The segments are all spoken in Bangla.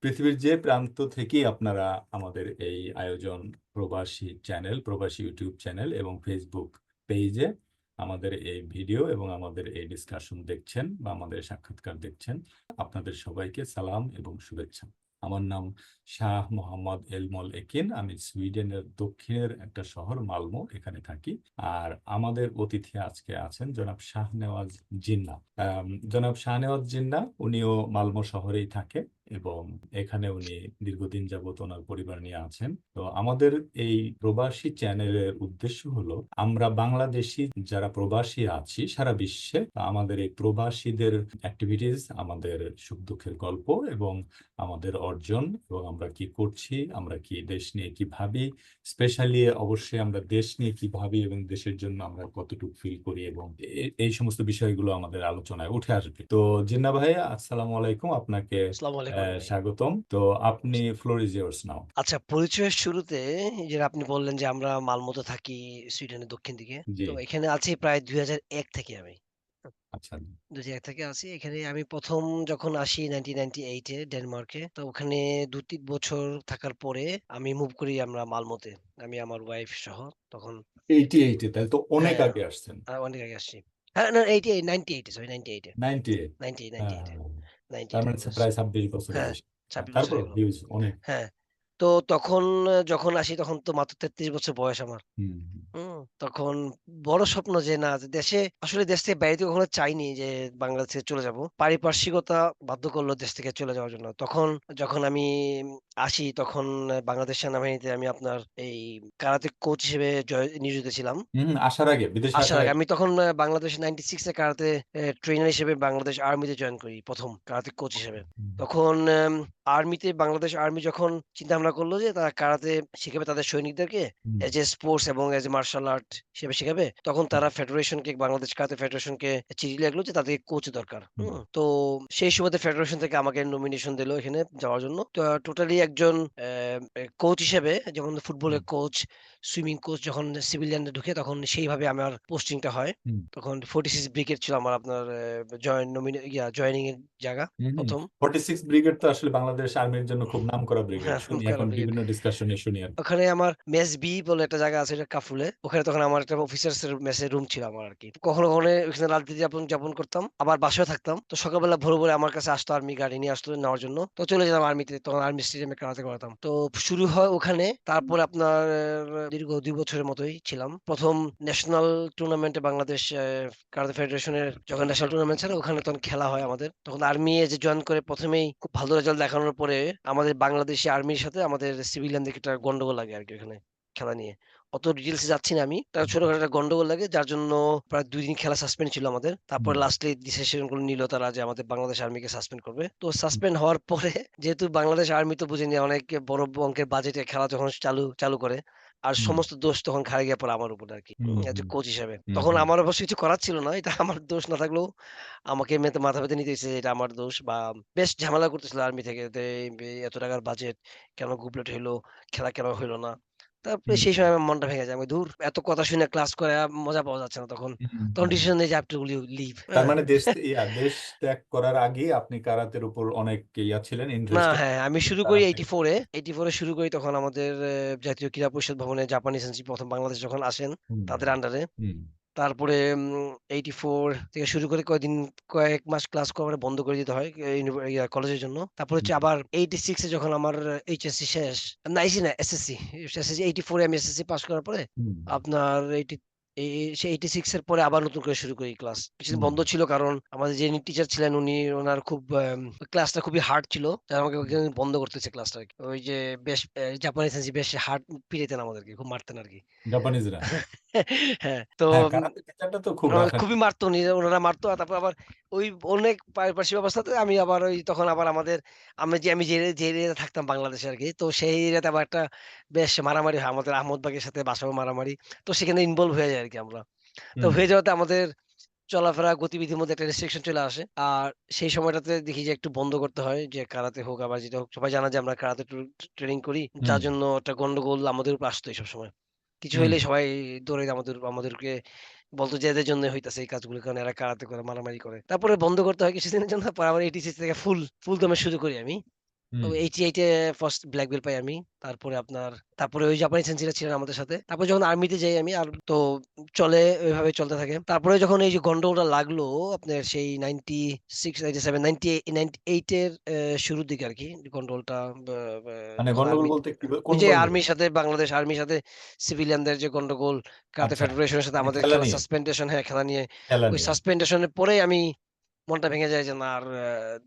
পৃথিবীর যে প্রান্ত থেকেই আপনারা আমাদের এই আয়োজন প্রবাসী ইউটিউব চ্যানেল এবং ফেসবুক পেজে আমাদের এই ভিডিও এবং আমাদের এই ডিসকাশন দেখছেন বা আমাদের সাক্ষাৎকার দেখছেন, আপনাদের সবাইকে সালাম এবং শুভেচ্ছা। আমার নাম শাহ মোহাম্মদ এলমল একিন। আমি সুইডেনের দক্ষিণের একটা শহর মালমো, এখানে থাকি। আর আমাদের অতিথি আজকে আছেন জনাব শাহনেওয়াজ জিন্নাহ। জনাব শাহনেওয়াজ জিন্নাহ উনিও মালমো শহরেই থাকে এবং এখানে উনি দীর্ঘদিন যাবত ওনার পরিবার নিয়ে আছেন। তো আমাদের এই প্রবাসী চ্যানেলের উদ্দেশ্য হলো আমরা বাংলাদেশি যারা প্রবাসী আছি সারা বিশ্বে, আমাদের এই প্রবাসীদের অ্যাক্টিভিটিস, আমাদের সুখ দুঃখের গল্প এবং আমাদের অর্জন এবং আমরা কি করছি, আমরা কি দেশ নিয়ে কি ভাবি, স্পেশালি অবশ্যই আমরা দেশ নিয়ে কি ভাবি এবং দেশের জন্য আমরা কতটুকু ফিল করি এবং এই সমস্ত বিষয়গুলো আমাদের আলোচনায় উঠে আসবে। তো জিন্না ভাই, আসসালামু আলাইকুম, আপনাকে আসসালামু আলাইকুম ভাই। স্বাগতম। তো আপনি, ফ্লোর ইজ ইয়ার্স নাও। আচ্ছা, পরিচয়ের শুরুতে এই যে আপনি বললেন যে আমরা মালমোতে থাকি সুইডেনের দক্ষিণ দিকে। জি। তো এখানে আছি প্রায় ২০০১ থেকে আমি। আচ্ছা। ২০০১ থেকে আছি। এখানে আমি ১ম যখন আসি 1998 এ ডেনমার্কে। তো ওখানে ২-৩ বছর থাকার পরে আমি মুভ করি আমরা মালমোতে। আমি আমার ওয়াইফ সহ তখন। 88-এ, তাহলে তো অনেক হ্যাঁ, আগে আসছেন। অনেক আগে আসছি। হ্যাঁ, না 88 98 সরি 98 এ। 98। 98 হ্যাঁ, 98 এ। হ্যাঁ। তার 98 এ মানে চলে আসছি। প্রায় 26 বছরের হ্যাঁ, বেশি। ২৬ বছর তারপর হয়ে গেল। হিউজ অনেক। হ্যাঁ। তো তখন যখন আসি তখন তো মাত্র ৩৩ বছর বয়স আমার। হুম। তখন বড় স্বপ্ন যে না যে দেশে আসলে দেশ থেকে বাইরে তো কখনো চাইনি যে বাংলাদেশ থেকে চলে যাব। পারিপার্শ্বিকতা বাধ্য করল দেশ থেকে চলে যাওয়ার জন্য। তখন যখন আমি আসি তখন বাংলাদেশ সেনাবাহিনীতে আমি আপনার এই কারাতে কোচ হিসেবে নিয়োজিত ছিলাম। হুম, আসার আগে, বিদেশে আসার আসার আগে আগে। আমি তখন বাংলাদেশ 96 এ কারাতে ট্রেইনার হিসেবে বাংলাদেশ আর্মিতে জয়েন করি ১ম কারাতে কোচ হিসেবে। হুম, তখন আর্মিতে বাংলাদেশ আর্মি যখন চিন্তা-ভাবনা করল যে তারা কারাতে শিখাবে তাদের সৈনিকদেরকে হুম, এজ এ স্পোর্টস এবং এজ এ মার্শাল আর্ট হিসেবে শিখাবে। তখন হুম, তারা ফেডারেশনকে বাংলাদেশ কারাতে ফেডারেশনকে চিঠি লিখলো যে তাদেরকে কোচ দরকার। হুম, তো সেই সুবাদে ফেডারেশন থেকে আমাকে নমিনেশন দিল এখানে যাওয়ার জন্য। তো টোটালি একজন কোচ হিসেবে যেমন হুম, ফুটবলের কোচ, সুইমিং কোচ যখন সিভিলিয়ানরা ঢুকে তখন সেইভাবে আমার পোস্টিংটা হয়। হুম, তখন 46 ব্রিগেড ছিল আমার আপনার জয়েনিং এর জায়গা হুম, হুম। ১ম। 46 ব্রিগেড তো আসলে বাংলাদেশ আর্মির জন্য খুব নামকরা ব্রিগেড, হ্যাঁ, শুনি কারা এখন ব্রিগেড। বিভিন্ন ডিসকাশনে শুনি আর কি। ওখানে আমার মেস বি বলে একটা জায়গা আছে এটা কাফরুলে। ওখানে তখন আমার একটা অফিসার্স এর মেসের রুম ছিল আমার আরকি। কখনো, কখনো ওখানে রাত্রি যাপন করতাম। আবার বাসায়ও থাকতাম। তো সকালবেলা ভোরে আমার কাছে আসতো আর্মি গাড়ি নিয়ে আসতো নেওয়ার জন্য। তো চলে যেতাম আর্মিতে। তখন আর্মি স্টেডিয়ামে কারাতে করাতাম। তো শুরু হয় ওখানে। তারপরে আপনার দীর্ঘ ২ বছরের মতোই ছিলাম। ১ম ন্যাশনাল টুর্নামেন্টে বাংলাদেশ কারাতে ফেডারেশনের যখন ন্যাশনাল টুর্নামেন্ট ছিল ওখানে তখন খেলা হয় আমাদের। তখন আর্মি এজে জয়েন করে ১ম এই খুব ভালো রেজাল্ট দেখানোর পরে আমাদের বাংলাদেশি আর্মির সাথে আমাদের সিভিলিয়ানদের একটা গন্ডগোল লাগে আরকি ওখানে খেলা নিয়ে। অত ডিটেইলস এ যাচ্ছি না আমি। তার ছোটখাটো একটা গন্ডগোল লাগে যার জন্য প্রায় ২ দিন খেলা সাসপেন্ড ছিল আমাদের। তারপর হুম, লাস্টলি ডিসিশন গুলো নিল তারা যে আমাদের বাংলাদেশ আর্মিকে সাসপেন্ড করবে। তো সাসপেন্ড হওয়ার পরে যেহেতু বাংলাদেশ আর্মি তো বুঝেনি অনেক বড় অঙ্কের বাজেটে খেলা যখন চালু করে। আর হুম, সমস্ত দোষ তখন ঘাড়ে গিয়ে পড়ে আমার উপর আরকি। হুম, এজ এ হুম, কোচ হিসেবে। হুম, তখন হুম, আমার অবশ্য কিছু করার ছিল না। এটা আমার দোষ না থাকলেও আমাকে মাথা পেতে নিতে হইছে যে এটা আমার দোষ বা বেশ ঝামেলা করতেছিল আর্মি থেকে যে এত টাকার বাজেট কেন গুবলেট হইলো, খেলা কেন হইলো না। তারপরে হুম, সেই হুম, সময় আমার মনটা ভেঙে যায়। আমি ধুর! এত কথা শুনে ক্লাস করে মজা পাওয়া যাচ্ছে না তখন। হুম, তখন হুম। ডিসিশন নেই যে I have to leave তার হ্যাঁ? মানে দেশ ত্যাগ করার আগে আপনি কারাতের উপর অনেক ছিলেন, না, ইন্টারেস্টেড। হ্যাঁ, আমি শুরু করি কারাতে। 84 এ। 84 এ শুরু করি তখন আমাদের জাতীয় ক্রীড়া পরিষদ ভবনে জাপানিজ এজেন্সি ১ম বাংলাদেশে যখন আসেন হুম, তাদের আন্ডারে। হুম, তারপরে 84 থেকে শুরু করে কয়েক মাস ক্লাস করার পরে বন্ধ করে দিতে হয় কলেজের জন্য। তারপর হচ্ছে হুম, আবার 86 এ যখন আমার এইচএসসি শেষ, না এইচএসসি না এসএসসি। এসএসসি 84 এ আমি এসএসসি পাস করার পরে হুম, আপনার সেই 86 এর পরে আবার নতুন করে শুরু করি ক্লাস। কিছুদিন হুম, বন্ধ ছিল কারণ আমাদের যিনি টিচার ছিলেন উনার খুব ক্লাসটা খুবই হার্ড ছিল। তাই আমাকে হুম। ওইখানে বন্ধ করতে হইছে ক্লাসটা আরকি। ওই যে বেশ জাপানি সেন্সি বেশ হার্ড পিটাইতেন আমাদেরকে, খুব মারতেন আরকি। জাপানিজরা। হ্যাঁ, তো হ্যাঁ, কারাতে টিচারটা তো খুব রাফ। খুবই মারতো উনারা মারতো। আর তারপর আবার ওই অনেক পারিপার্শ্বিক অবস্থাতে আমি আবার ওই তখন আবার আমি যে এরিয়াতে থাকতাম বাংলাদেশে আরকি। তো সেই এরিয়াতে আবার একটা বেশ মারামারি হয়। আমাদের আহমদবাগের সাথে বাসায়ও মারামারি। তো সেখানে ইনভলভ হয়ে যাই আরকি আমরা। তো হুম, হয়ে যাওয়াতে আমাদের চলাফেরা গতিবিধির মধ্যে একটা রেস্ট্রিকশন চলে আসে। আর সেই সময়টাতে দেখি যে একটু বন্ধ করতে হয় যে কারাতে হোক আবার যেটা হোক। সবাই জানে যে আমরা কারাতে ট্রেনিং করি। হুম, যার জন্য একটা গন্ডগোল আমাদের উপর আসতই সবসময়। কিছু হুম, হইলেই সবাই দৌড়াইত আমাদেরকে বলত যে এদের জন্যই হইতাছে এই কাজগুলো। কারণ এরা কারাতে করে, মারামারি করে। তারপরে বন্ধ করতে হয় কিছুদিনের জন্য। পরে আবার 86 থেকে ফুল দমে শুরু করি আমি। তো হুম 88 এ ফার্স্ট ব্ল্যাক বেল্ট পাই আমি। তারপরে ওই জাপানি সেনসেইরা ছিলেন আমাদের সাথে। তারপর যখন আর্মিতে যাই আমি আর তো চলে ওইভাবে চলতে থাকে। তারপরে যখন এই যে গন্ডগোলটা লাগলো আপনার সেই 96, 97, 98 এর শুরুর দিকে আরকি গন্ডগোলটা বা বা মানে যখন গন্ডগোল আর্মি বলতে কি ওই কোন যে গন্ডগোল? আর্মির সাথে বাংলাদেশ আর্মির সাথে সিভিলিয়ানদের যে গন্ডগোল, কারাতে আচ্ছা, ফেডারেশনের সাথে মানে আমাদের খেলা খেলা নিয়ে, সাসপেনশন হ্যাঁ, খেলা নিয়ে। খেলা ওই নিয়ে। সাসপেনশন এর পরেই আমি মনটা ভেঙে যায় যে না আর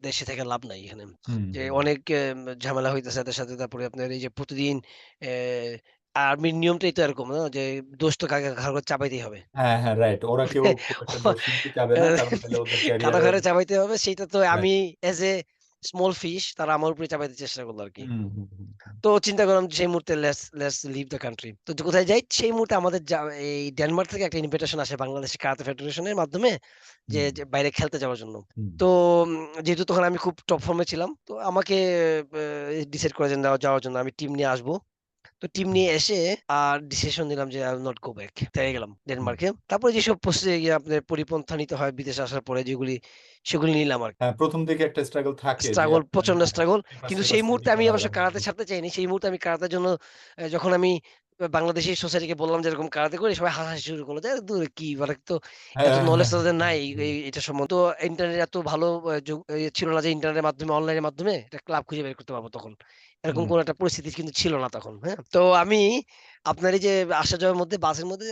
দেশে থেকে লাভ নাই এখানে। হুম যে হুম। অনেক ঝামেলা হইতেছে এদের সাথে। তারপরে আপনার এই যে প্রতিদিন অ্যা আর্মির নিয়মটাই তো এরকম না যে দোষ তো কাকে ঘাড় করে চাপাইতেই হবে। হ্যাঁ হ্যাঁ, রাইট, ওরা কেউ খুব একটা দোষ নিতে চাবে না, কারণ তাহলে ওদের কারো ক্যারিয়ারের। ঘাড়ে চাপাইতে হবে সেইটা তো আমি right. As a small fish তারা আমার উপরে চাপাইতে চেষ্টা করলো আরকি। হুম হুম হুম হুম। তো চিন্তা করলাম যে সেই মুহূর্তে লেটস লিভ দ্য কান্ট্রি। তো যে কোথায় যাই সেই মুহূর্তে আমাদের এই ডেনমার্ক থেকে একটা ইনভিটেশন আসে বাংলাদেশ কারাতে ফেডারেশনের মাধ্যমে হুম যে বাইরে খেলতে যাওয়ার জন্য। হুম তো যেহেতু তখন আমি খুব টপ ফর্ম এ ছিলাম। তো আমাকে ডিসাইড করে যাওয়ার জন্য আমি টিম নিয়ে আসবো। তো টিম হুম নিয়ে এসে ডিসিশন নিলাম যে I will not go back. থেকে গেলাম হুম। ডেনমার্কে। তারপরে যেসব ইয়ে আপনার পরিপন্থা নিতে হয় বিদেশে আসার পরে সেগুলি নিলাম আরকি। হ্যাঁ, প্রথম দিকে একটা স্ট্রাগল থাকে যে স্ট্রাগল আপনার প্রচন্ড স্ট্রাগল। পেপার কিন্তু সেপার সেই মুহূর্তে রেডি আমি করা অবশ্য কারাতে লাগবে। ছাড়তে চাইনি। সেই মুহূর্তে আমি কারাতের জন্য যখন আমি বাংলাদেশী সোসাইটিকে বললাম যে এরকম কারাতে করি, সবাই হাসাহাসি শুরু করলো যে, "দূর কি মানে তো এত হ্যাঁ নলেজ হ্যাঁ তো তাদের হ্যাঁ নাই হ্যাঁ। এটা সম্বন্ধে।" তো ইন্টারনেট এত ভালো যুগ ছিল না যে ইন্টারনেটের মাধ্যমে অনলাইনের মাধ্যমে একটা ক্লাব খুঁজে বের করতে পারবো তখন। এরকম হুম। কোন একটা পরিস্থিতি কিন্তু ছিল না তখন। হ্যাঁ? তো আমি আপনার এই যে আসা যাওয়ার মধ্যে বাসের মধ্যে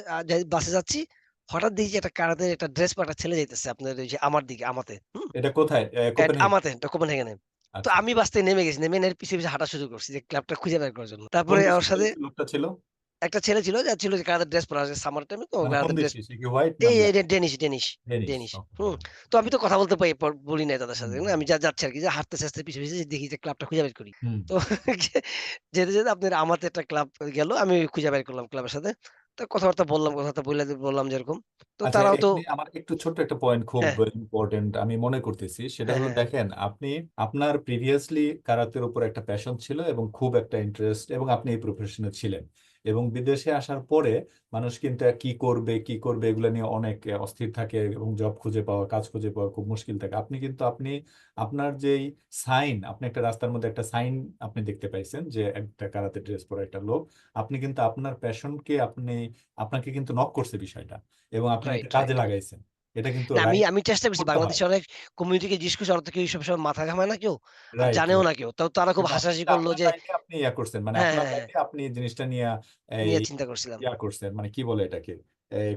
বাসে যাচ্ছি। হঠাৎ দেখি যে একটা কারাতের একটা ড্রেস পরা একটা ছেলে যাইতেছে আপনার ওই যে আমার দিকে আমাতে। হুম? এটা কোথায়? কোপেনহেগেন? আমাতে কোপেনহেগেনে। তো আচ্ছা। আমি বাস থেকে নেমে গেছি। নেমে পিছে, পিছে হাঁটা শুরু করছি যে ক্লাবটা খুঁজে বের করার জন্য। কোন তারপরে ওর দেশের সাথে লোকটা ছিল? একটা ছেলে ছিল যার ছিল যে কারাতের ড্রেস পরা আছে সামার টাইমে তো মানে কোন কারাতের ড্রেস দেশি? সে কি হোয়াইট না এই ব্লাক? ডেনিশ। ডেনিশ। ডেনিশ। ওকে। হুম? তো আমি তো কথা বলতে পারি বলি নাই তাদের সাথে। হুম না আমি যাচ্ছি আরকি যে হাঁটতেছি পিছে, পিছে দেখি যে ক্লাবটা খুঁজে বের করি। হুম। তো যেতে আপনার আমাতে একটা ক্লাব গেল। আমি খুঁজে বের করলাম ক্লাবের সাথে। তো কথাবার্তা বললাম যে এরকম। তো আচ্ছা, তারাও তো এখানে আমার একটু ছোট্ট একটা পয়েন্ট খুব হ্যাঁ, ইম্পর্টেন্ট আমি মনে করতেছি, সেটা হলো হ্যাঁ। দেখেন আপনি আপনার প্রিভিয়াসলি কারাতের উপর একটা প্যাশন ছিল এবং খুব একটা ইন্টারেস্ট, এবং আপনি এই প্রফেশনে ছিলেন, এবং বিদেশে আসার পরে মানুষ কিন্তু কি করবে কি করবে এগুলো নিয়ে অনেক অস্থির থাকে, এবং জব খুঁজে পাওয়া, কাজ খুঁজে পাওয়া খুব মুশকিল থাকে। আপনি আপনার যেই সাইন, আপনি একটা রাস্তার মধ্যে একটা সাইন আপনি দেখতে পাইছেন যে একটা কারাতে ড্রেস পরা একটা লোক, আপনি কিন্তু আপনার প্যাশনকে আপনাকে কিন্তু নক করছে বিষয়টা, এবং আপনি এটা কাজে রাইট। লাগাইছেন। এটা কিন্তু না আমি রাইট আমি চেষ্টা করছি। করতে হয়। বাংলাদেশে অনেক কমিউনিটিকে জিজ্ঞেস করছি ওরা তো কেউ এইসব সময় মাথা ঘামায় না কেউ। আর রাইট, জানেও রাইট। না কেউ। তো তারা খুব কিন্তু হাসাহাসি এটা করল আপনার যে লাইফে আপনি করছেন। মানে হ্যাঁ, আপনার হ্যাঁ, হ্যাঁ, লাইফে আপনি এই জিনিসটা নিয়ে এই নিয়ে চিন্তা করছিলাম। করছেন। মানে কি বলে এটাকে?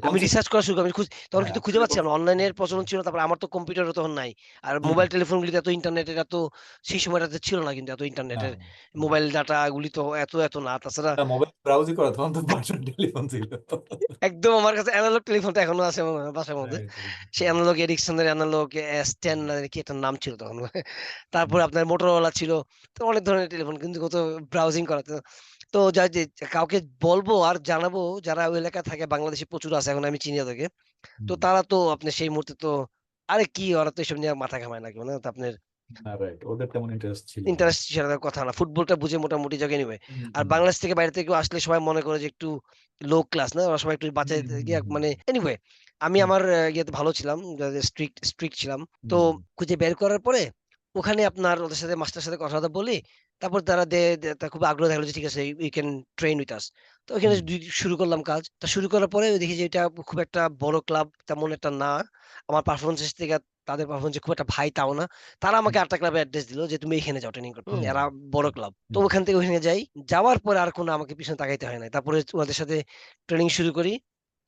আমি রিসার্চ করা শুরু করি। আমি তখন হ্যাঁ, কিন্তু খুঁজে আসলে পাচ্ছিলাম না। অনলাইনের প্রচলন ছিল। তারপরে আমার তো কম্পিউটারও তখন নাই। আর হুম, মোবাইল টেলিফোনগুলিতে এত ইন্টারনেটের সেই সময়টাতে ছিল না কিন্তু এত হ্যাঁ, ইন্টারনেটের হুম। মোবাইল ডাটা গুলি তো এত না। তাছাড়া মোবাইল ব্রাউজিং করা তখন তো বাটন টেলিফোন ছিল। একদম আমার কাছে এনালগ টেলিফোনটা এখনো আছে মনে হয় বাসার মধ্যে। Right, right. সেই এনালগ এরিকসনের এনালগ S10 হুম, না জানি কি একটা নাম ছিল তখন। হুম, তারপরে আপনার মোটরোলা ছিল। তো অনেক ধরনের টেলিফোন কিন্তু কত ব্রাউজিং করা। তো যে কাউকে বলবো আর জানাবো যারা ওই এলাকায় থাকে বাংলাদেশী প্রচুর আছে এখন আমি চিনি ওদেরকে। তো হুম। তারা তো আপনার সেই মুহূর্তে তো আরে কি ওরা তো এসব নিয়ে মাথা ঘামায় নাকি মানে তো আপনার না, রাইট, ওদের তেমন ইন্টারেস্ট ছিল না। ইন্টারেস্ট ছাড়া কথা না। ফুটবলটা বুঝে মোটামুটি জায়গায় নিবে। হুম, আর হুম, বাংলাদেশ থেকে বাইরে থেকে কেউ আসলে সবাই মনে করে যে একটু লো ক্লাস না? ওরা সবাই একটু হুম, বাঁচায় হুম, গিয়া হুম, মানে এনিওয়ে আমি হুম, আমার ইয়েতে ভালো ছিলাম। স্ট্রিক্ট ছিলাম। তো হুম, খুঁজে বের করার পরে ওখানে আপনার ওদের সাথে মাস্টারের সাথে কথাবার্তা বলি। তারপর তারা তারা খুব আগ্রহ দেখালো যে ঠিক আছে you can train with us. তো ওখানে হুম, শুরু করলাম কাজ। তো শুরু করার পরে দেখি যে এটা খুব একটা বড় ক্লাব তেমন একটা না। আমার পারফরম্যান্স এর থেকে তাদের পারফরম্যান্স যে খুব একটা ভাই তাও না। তারা আমাকে আরেকটা ক্লাবের অ্যাড্রেস দিল যে, "তুমি এইখানে যাও ট্রেনিং করতে।" হুম, এরা বড় ক্লাব। তো হুম, ওখান থেকে ওখানে যাই। যাওয়ার পরে আর কোনো আমাকে পিছনে তাকাইতে হয় নাই। তারপরে ওদের সাথে ট্রেনিং শুরু করি।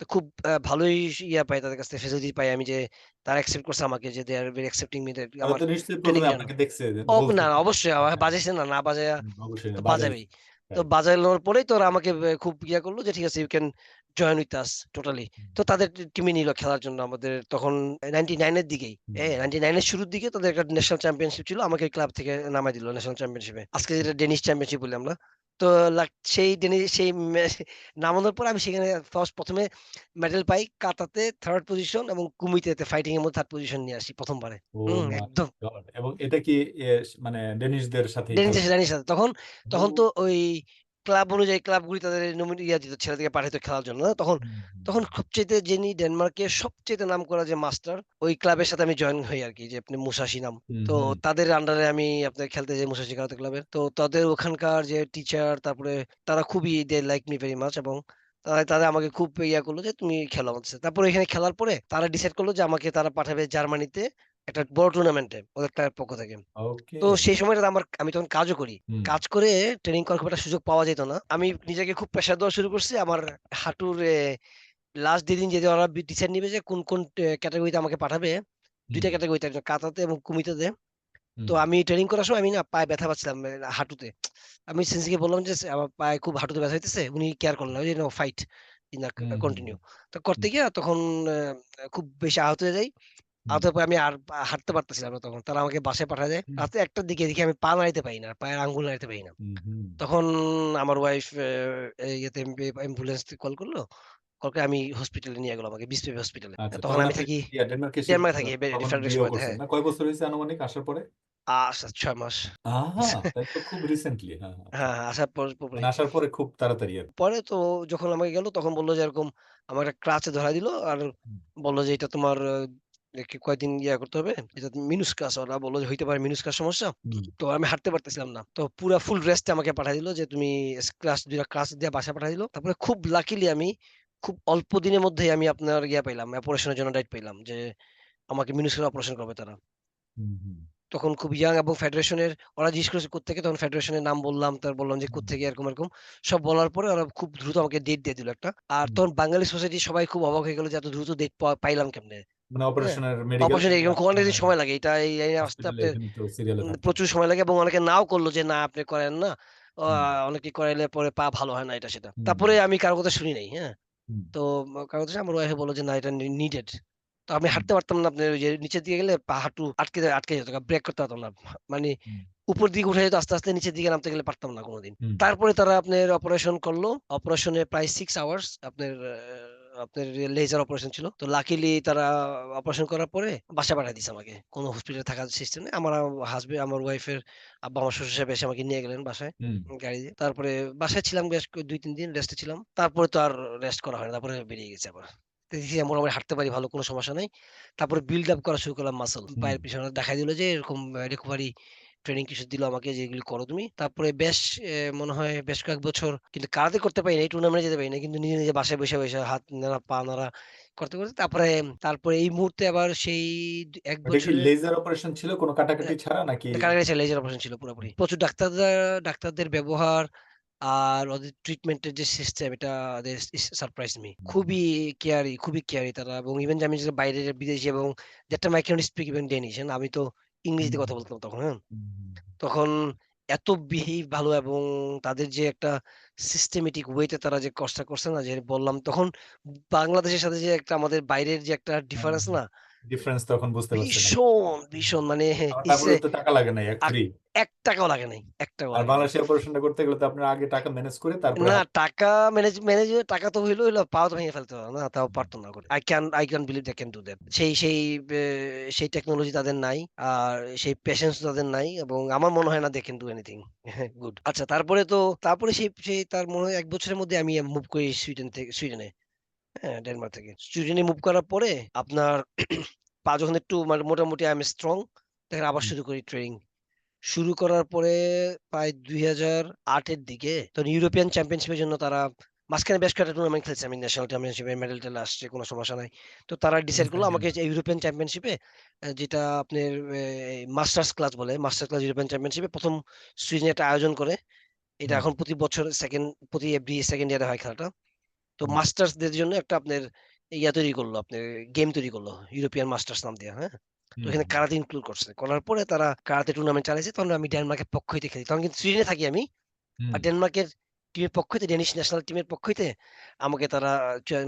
তো খুব ভালোই পাই তাদের কাছ থেকে ফেসিলিটি পাই আমি যে তারা অ্যাকসেপ্ট করছে আমাকে যে they are very accepting me that তারা আমার তো নিশ্চয়ই ট্রেনিং ১ম এ এর জন্য। আপনাকে দেখছে যে বলছে। না, না অবশ্যই বাজাইছে না বাজাইয়া অবশ্যই তো না, বাজাইছে। বাজাবেই। তো রাইট। বাজানোর পরেই তো ওরা আমাকে খুব করল যে ঠিক আছে you can join with us totally. তো তাদের টিমে নিল খেলার জন্য আমাদের তখন 99 এর দিকেই। হুম, হ্যাঁ, 99 এর শুরুর দিকে তাদের একটা ন্যাশনাল চ্যাম্পিয়নশিপ ছিল। আমাকে ক্লাব থেকে নামায় দিল ন্যাশনাল চ্যাম্পিয়নশিপে। আজকে যেটা ডেনিশ চ্যাম্পিয়নশিপ বলি আমরা। তো সেই নামানোর পর আমি সেখানে ১ম এ মেডেল পাই। কাতাতে 3rd পজিশন এবং কুমিতেতে ফাইটিং এর মধ্যে 3rd পজিশন নিয়ে আসি ১ম বারে। ওহ মাই একদম। গড! এবং এটা কি মানে ডেনিশদের সাথেই খেলা? ডেনিশের সাথে। তখন ও তো ওই ক্লাব অনুযায়ী ক্লাবগুলি তাদের দিত ছেলেদেরকে পাঠাইতো খেলার জন্য। তখন হুম, হুম, তখন সবচাইতে যিনি ডেনমার্কের সবচাইতে নামকরা যে মাস্টার, ওই ক্লাবের সাথে আমি জয়েন হই আরকি, যে আপনি মুসাশি নাম। হুম, তো হুম, তাদের আন্ডারে আমি আপনার খেলতে যাই মুসাশি কারাতে ক্লাবের। তো তাদের ওখানকার যে টিচার, তারপরে তারা খুবই দে লাইক মি ভেরি মাচ, এবং তারা আমাকে খুব করলো যে, "তুমি খেলো আমাদের সাথে।" তারপরে এখানে খেলার পরে তারা ডিসাইড করলো যে আমাকে তারা পাঠাবে জার্মানিতে একটা বড় টুর্নামেন্টে ওদের ক্লাবের পক্ষ থেকে। ওকে। তো সেই সময়টাতে আমি তখন কাজও করি। হুম, কাজ করে ট্রেনিং করার খুব একটা সুযোগ পাওয়া যেত না। আমি নিজেকে খুব প্রেশার দেওয়া শুরু করছি। আমার হাঁটুর লাস্ট যেদিন ওরা ডিসাইড নিবে যে কোন ক্যাটেগরিতে আমাকে পাঠাবে। ২ হুম, টা ক্যাটেগরিতে, একটা কাতাতে এবং কুমিতেতে। তো হুম, আমি ট্রেনিং করার সময় আমি না পায়ে ব্যথা পাচ্ছিলাম, হাঁটুতে। আমি সেন্সিকে বললাম যে, "আমার পায়ে খুব হাঁটুতে ব্যথা হইতেছে।" উনি কেয়ার করলেন না। ওই যে, "no fight in the hmm, hmm, continue." তো করতে হুম, গিয়ে তখন খুব বেশি আহত হয়ে যাই। হুম, আহত হয়ে পরে আমি আর হাঁটতে পারতেছিলাম না তখন। তারা আমাকে বাসায় পাঠায় দেয়। হুম, রাতে ১ টার দিকে দেখি আমি পা নাড়াইতে পারি না। পায়ের আঙ্গুল নাড়াইতে পারি না। হুম, হুম। তখন আমার ওয়াইফ ইয়েতে অ্যাম্বুলেন্স কল করল। কল করে আমি হসপিটালে নিয়ে গেল আমাকে বিসপেপি হসপিটালে। আচ্ছা, তখন তখন আমি আপনি থাকি ডেনমার্কে এসে ডেনমার্কে থাকি তখন ফেডারেশন বিয়েও বাড়িতে, করছেন হ্যাঁ। না? কয় বছর হইছে আনুমানিক আসার পরে? ৬ মাস। আহা! তাই তো খুব রিসেন্টলি। হ্যাঁ, হ্যাঁ, আচ্ছা। হ্যাঁ, হ্যাঁ, আসার মানে পরেই। আসার পরে খুব তাড়াতাড়ি আরকি। পরে তো যখন আমাকে গেল তখন বলল যে এরকম আমার একটা ক্রাচে ধরায় দিল। আর হুম, বলল যে এটা তোমার কয়েকদিন করতে হবে। এটা মিনুসকাস, ওরা বলল যে হইতে পারে মিনুসকাস সমস্যা। হুম, তো আমি হাঁটতে পারতেছিলাম না। তো পুরা ফুল রেস্টে আমাকে পাঠায় দিল যে তুমি ২ টা ক্লাস দিয়ে বাসায় পাঠায় দিল। তারপরে খুব লাকিলি আমি খুব অল্প দিনের মধ্যেই আমি আপনার পাইলাম, অপারেশনের জন্য ডাইট পাইলাম যে আমাকে মিনুসকাস অপারেশন করবে তারা। হুম, হুম, তখন খুব ইয়াং, এবং ফেডারেশনের ওরা জিজ্ঞেস করেছে কোত্থেকে, তখন ফেডারেশনের নাম বললাম। তারপর বললাম যে হুম, কোত্থেকে, এরকম। সব বলার পরে ওরা খুব দ্রুত আমাকে ডেট দিয়ে দিল একটা। আর হুম। তখন বাঙালি সোসাইটির সবাই খুব অবাক হয়ে গেল যে এত দ্রুত ডেট পাইলাম কেমনে? মানে হ্যাঁ? অপারেশনের মেডিকেল অপারেশন এরকম অনেক মানে দিন সময় লাগে। এটা এই আসতে হসপিটালে আপনার এখানে তো সিরিয়ালে থাকতে হয়। প্রচুর সময় লাগে, এবং অনেকে নাও করল যে না আপনি করেন না। আ হুম, অনেকে করাইলে পরে পা ভালো হয় না, এটা সেটা। হুম, তারপরে আমি কারো কথা শুনি নাই, হ্যাঁ? হুম, তো কারো কথা শুনে আমার ওয়াইফ বলল যে না এটা নিডেড। তো আমি হুম, হাঁটতে পারতাম না, আপনার ওই যে নিচের দিকে গেলে পা হাঁটু আটকে যেত। ব্রেক করতে পারতাম না। মানে হুম, উপর দিকে উঠে যেত আস্তে, আস্তে নিচের দিকে নামতে গেলে পারতাম না কোনদিন। হুম, তারপরে তারা আপনার অপারেশন করল। অপারেশনে প্রায় ৬ আওয়ার্স আপনার লেজার অপারেশন ছিল। তো লাকিলি তারা অপারেশন করার পরে বাসায় পাঠায় দিছে আমাকে। কোন হসপিটালে থাকার সিস্টেম নেই। আমার ওয়াইফের আব্বা, আমার শ্বশুর সাহেব এসে আমাকে নিয়ে গেলেন বাসায় হুম, গাড়ি দিয়ে। তারপরে বাসায় ছিলাম বেশ ২-৩ দিন রেস্টে ছিলাম। তারপরে তো আর রেস্ট করা হয় না। তারপরে বেরিয়ে গেছি আবার। তো দেখি মোটামুটি হাঁটতে পারি ভালো, কোনো সমস্যা নাই। তারপরে বিল্ড আপ করা শুরু করলাম মাসল। হুম। পায়ের পিছনে দেখাই দিল যে এরকম রিকভারি ট্রেনিং কিছু দিল আমাকে যে এগুলো করো তুমি। তারপরে বেশ মনে হয় বেশ কয়েক বছর কিন্তু কারাতে করতে পারি নাই, টুর্নামেন্টে যেতে পারি নাই। কিন্তু নিজে, নিজে বাসায় বইসা হাত নাড়া, পা নাড়া করতে তারপরে এই মুহূর্তে আবার সেই ১ ওটা কি বছরের লেজার অপারেশন ছিল কোনো কাটাকাটি ছাড়া নাকি? কারাগারে ছিল, লেজার অপারেশন ছিল পুরোপুরি। প্রচুর ডাক্তারদের ব্যবহার আর ওদের ট্রিটমেন্টের যে সিস্টেম, এটা দে সারপ্রাইজড মি। খুবই কেয়ারি তারা, এবং ইভেন যে আমি যে বাইরের বিদেশী, এবং that time I cannot speak even Danish, হ্যাঁ? আমি তো হুম, ইংরেজিতে কথা বলতাম তখন, হ্যাঁ? হুম, হুম, তখন এত বিহেভ ভালো, এবং তাদের যে একটা সিস্টেমেটিক ওয়েতে তারা যে কাজটা করছে না, যে বললাম তখন বাংলাদেশের সাথে যে একটা আমাদের বাইরের যে একটা হ্যাঁ, ডিফারেন্স হ্যাঁ। না, ডিফারেন্স তখন বুঝতে পারছেন আরকি। ভীষণ মানে আমার ইটস তারপরে এ তো টাকা লাগে নাই, আক ফ্রি। ৳১ লাগে নাই, ৳১ আর লাগে নাই। বাংলাদেশে অপারেশনটা করতে গেলে তো আপনার আগে টাকা ম্যানেজ করে তারপরে না, হাত টাকা ম্যানেজের টাকা তো হইলো, পাও তো ভেঙে ফেলতে পারো না। তাও পারত না করে। I can't believe they can do that. বে সেই টেকনোলজি তাদের নাই। আর সেই প্যাশন্স তাদের নাই, এবং আমার মনে হয় না they can do anything good. আচ্ছা, তারপরে সেই সেই তার মনে হয় ১ বছরের মধ্যে আমি মুভ করি সুইডেনে। হ্যাঁ, ডেনমার্ক থেকে। সুইডেনে মুভ করার পরে আপনার পা যখন একটু মানে মোটামুটি I am strong, তখন আবার হুম, শুরু করি ট্রেনিং। শুরু করার পরে প্রায় ২০০৮ এর দিকে তখন ইউরোপিয়ান চ্যাম্পিয়নশিপের জন্য তারা মাঝখানে বেশ কয়েকটা টুর্নামেন্ট খেলছি আমি, ন্যাশনাল চ্যাম্পিয়নশিপে মেডেল-টেডেল আসছে, কোনো সমস্যা নাই। তো তারা ডিসাইড করলো আমাকে সেকেন্ড। যে ইউরোপিয়ান চ্যাম্পিয়নশিপে, যেটা আপনার মাস্টার্স ক্লাস বলে, মাস্টার্স ক্লাস ইউরোপিয়ান চ্যাম্পিয়নশিপে ১ম সুইডেন একটা আয়োজন করে। এটা হুম, এখন প্রতি বছর প্রতি এভরি সেকেন্ড ইয়ারে হয় খেলাটা। তো হুম, মাস্টার্সদের জন্য একটা আপনার তৈরি করলো, আপনার গেম তৈরি করলো। ইউরোপিয়ান মাস্টার্স নাম দিয়ে, হ্যাঁ? তো হুম, এখানে কারাতে ইনক্লুড করছে। করার পরে তারা কারাতে টুর্নামেন্ট চালাইছে। তখন আমি ডেনমার্কের পক্ষ হইতে খেলি। তখন কিন্তু সুইডেনে থাকি আমি। হুম। আর ডেনমার্কের টিমের পক্ষ হইতে, ডেনিশ ন্যাশনাল টিমের পক্ষ হইতে আমাকে তারা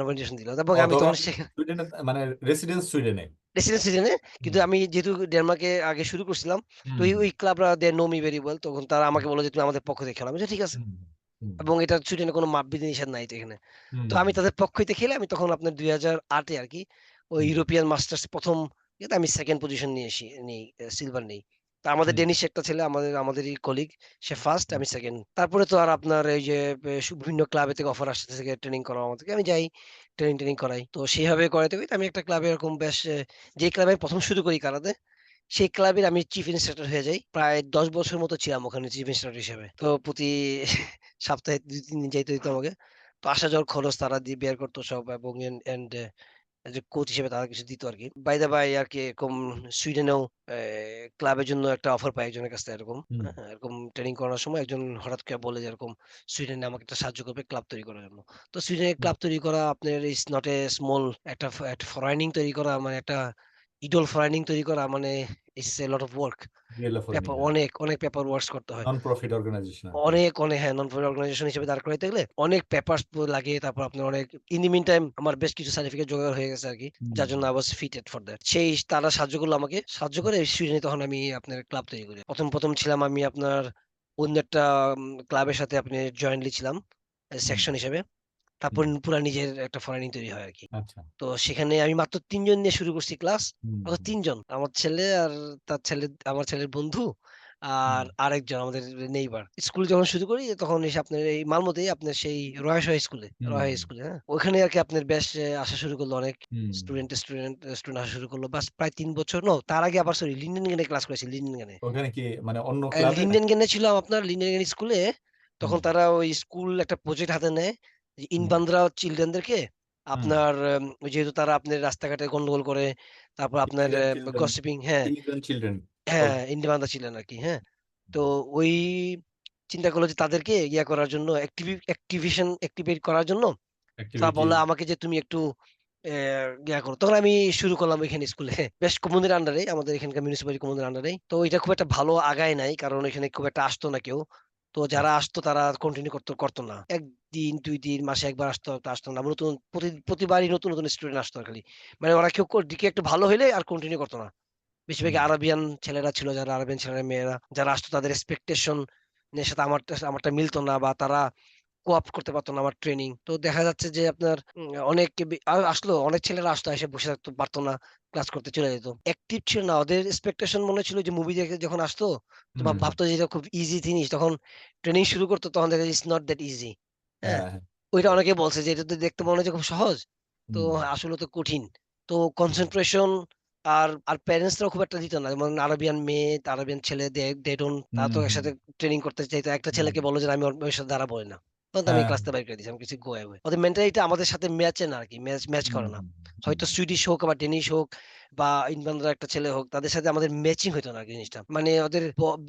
নমিনেশন দিল। এবং ও আমি তখন তখন আপনি সুইডেনে মানে রেসিডেন্স সুইডেনে? রেসিডেন্স সুইডেনে। কিন্তু হুম, আমি যেহেতু ডেনমার্কে আগে শুরু করছিলাম, তো হুম, ওই ক্লাবরা they know me very well. তখন তারা হুম, আমাকে বলল যে, "তুমি আমাদের পক্ষ থেকে খেলো।" আমি বলছি, "ঠিক আছে।" হুম, হুম, এবং এটা সুইডেনে কোনো বিধি-নিষেধ নাই তো এখানে। হুম, তো আমি তাদের পক্ষ হইতে খেলে আমি তখন আপনার ২০০৮ এ আরকি ওই হুম, ইউরোপিয়ান মাস্টার্স ১ম ইয়েতে আমি 2nd পজিশন নিয়ে সিলভার নেই। তা আমাদের হুম, ডেনিশ একটা ছেলে আমাদেরই কলিগ, সে ফার্স্ট, আমি সেকেন্ড। তারপরে তো আর আপনার এই যে বিভিন্ন ক্লাবে থেকে অফার আসতে থেকে ট্রেনিং করাও আমাদেরকে। আমি যাই, ট্রেনিং করাই। তো সেইভাবে করাইতে, করাইতে আমি একটা ক্লাবে এরকম বেশ যে ক্লাবে আমি ১ম শুরু করি কারাতে, সেই ক্লাবের আমি চিফ ইন্সট্রাক্টর হয়ে যাই। প্রায় ১০ বছর মতো ছিলাম ওখানে চিফ ইন্সট্রাক্টর হিসেবে। তো প্রতি সপ্তাহে ২-৩ দিন যাইতে হইতো আমাকে। তো আসা যাওয়ার খরচ তারা বের করতো সব, এবং এন্ড যে কোচ হিসেবে তারা কিছু দিত আরকি। বাই দ্যা বাই আরকি এরকম সুইডেনেও এ ক্লাবের জন্য একটা অফার পাই একজনের কাছ থেকে এরকম। হুম, হ্যাঁ? এরকম ট্রেনিং করানোর সময় একজন হঠাৎ করে বলে যে এরকম সুইডেনে আমাকে একটা সাহায্য করবে ক্লাব তৈরি করার জন্য। তো সুইডেনে হুম, ক্লাব তৈরি করা আপনার ইস নট এ স্মল, একটা ফরেনিং তৈরি করা মানে একটা ইডল ফরেনিং তৈরি করা মানে it's a lot of work. Real offering, হ্যাঁ। অনেক পেপার ওয়ার্কস করতে হয়। নন প্রফিট অর্গানাইজেশন আরকি। অনেক হ্যাঁ, নন প্রফিট অর্গানাইজেশন হিসেবে দাঁড় করাইতে গেলে অনেক পেপারস লাগে। তারপর আপনার অনেক ইন দি মিন টাইম আমার বেশ কিছু সার্টিফিকেট জোগাড় হয়ে গেছে আরকি। হুম, যার জন্য I was fitted for that. তারা সাহায্য করলো আমাকে। সাহায্য করে সুইডেনে তখন আমি আপনার ক্লাব তৈরি করি। ১ম ছিলাম আমি আপনার অন্য একটা ক্লাবের সাথে আপনি জয়েন্টলি ছিলাম হুম, সেকশন হিসেবে। তারপর হুম, পুরা নিজের একটা ফরেনিং তৈরি হয় আরকি। আচ্ছা। তো সেখানে আমি মাত্র ৩ জন নিয়ে শুরু করছি ক্লাস। হুম, মাত্র হুম, ৩ জন। আমার ছেলে আর তার ছেলে, আমার ছেলের বন্ধু হুম, আর আরেকজন আমাদের নেইবার। স্কুল যখন শুরু করি তখন এসে আপনার এই মালমোতেই আপনার সেই রয়েস হাই স্কুলে, হুম, রয় হাই স্কুলে, হ্যাঁ? ওখানে আরকি আপনার বেশ আসা শুরু করলো অনেক হুম। স্টুডেন্ট আসা শুরু করলো। বাস প্রায় ৩ বছর তার আগে আবার সরি লিন্ডেনগেনে ক্লাস করেছি লিন্ডেনগেনে। ওখানে কি মানে অন্য ক্লাবে নাকি? লিন্ডেনগেনে ছিলাম আপনার লিন্ডেনগেন স্কুলে। তখন হুম, তারা ওই স্কুল একটা প্রজেক্ট হাতে নেয় যে হুম, ইনবান্দ্রা চিলড্রেনদেরকে হুম। আপনার যেহেতু তারা আপনার রাস্তাঘাটে গন্ডগোল করে, তারপর আপনার ইমিগ্রেন্ট চিলড্রেন, গসিপিং, হ্যাঁ, ইমিগ্রেন্ট চিলড্রেন হ্যাঁ, বলে। ইন্ডিবান্ধা ছিলেন আরকি, হ্যাঁ? তো ওই চিন্তা করলো যে তাদেরকে ইয়া করার জন্য অ্যাক্টিভেট করার জন্য তারা অ্যাক্টিভিটি। বলল আমাকে যে তুমি একটু অ্যা ইয়া করো। তখন আমি শুরু করলাম এখানে স্কুলে। বেশ কমুনের আন্ডারে, আমাদের এখানকার মিউনিসিপালিটি কমুনের আন্ডারেই। তো এটা খুব একটা ভালো আগায় নাই। কারণ এখানে খুব একটা আসতো না কেউ। তো যারা আচ্ছা। আসতো তারা কন্টিনিউ করত না। ১ দিন ২ দিন মাসে ১ বার আসতো, তো আসতো না। নতুন প্রতিবারই নতুন স্টুডেন্ট আসতো খালি। মানে ওরা কেউ দিকে একটু ভালো হইলে আর কন্টিনিউ করত না। বেশিরভাগই হুম, আরাবিয়ান ছেলেরা ছিল, যারা আরাবিয়ান ছেলেরা মেয়েরা যারা আসতো তাদের এক্সপেকটেশন এর সাথে আমারটা মিলতো না, বা তারা কোঅপ করতে পারত না আমার ট্রেনিং। তো দেখা যাচ্ছে যে আপনার অনেক আসলো, অনেক ছেলেরা আসতো, এসে বসে থাকতে পারত না। ক্লাস করতে চলে যেত। অ্যাক্টিভ ছিল না। ওদের এক্সপেকটেশন মনে ছিল যে মুভি দেখে যখন আসতো তো হুম, ভাবতো যে এটা খুব ইজি জিনিস। যখন ট্রেনিং শুরু করত তখন দেখা যায় ইটস নট দ্যাট ইজি। হ্যাঁ? হ্যাঁ, হ্যাঁ। ওইটা অনেকে বলছে যে এটা তো দেখতে মনে হয় যে খুব সহজ। তো হুম, আসলে তো কঠিন। তো হুম, কনসেনট্রেশন আর প্যারেন্টস রাও খুব একটা দিত না। যেমন আরাবিয়ান মেয়ে, আরাবিয়ান ছেলে, দে ডোন্ট, তারা হুম, তো হুম, একসাথে ট্রেনিং করতে চাইতো। একটা হুম, ছেলেকে বলল যে আমি ওর সাথে দাঁড়াবোই না। তখন তো আমি হ্যাঁ, ক্লাস থেকে বাইর করে দিয়েছি। আমি কিছু গো অ্যাওয়ে। ওদের মেন্টালিটি আমাদের সাথে ম্যাচে না আরকি। ম্যাচ হুম, করে না। হুম, হুম, হয়তো সুইডিশ হোক বা ডেনিশ হোক বা ইনভান্ডার একটা ছেলে হোক, তাদের সাথে আমাদের ম্যাচিং হইতো না আরকি জিনিসটা। মানে ওদের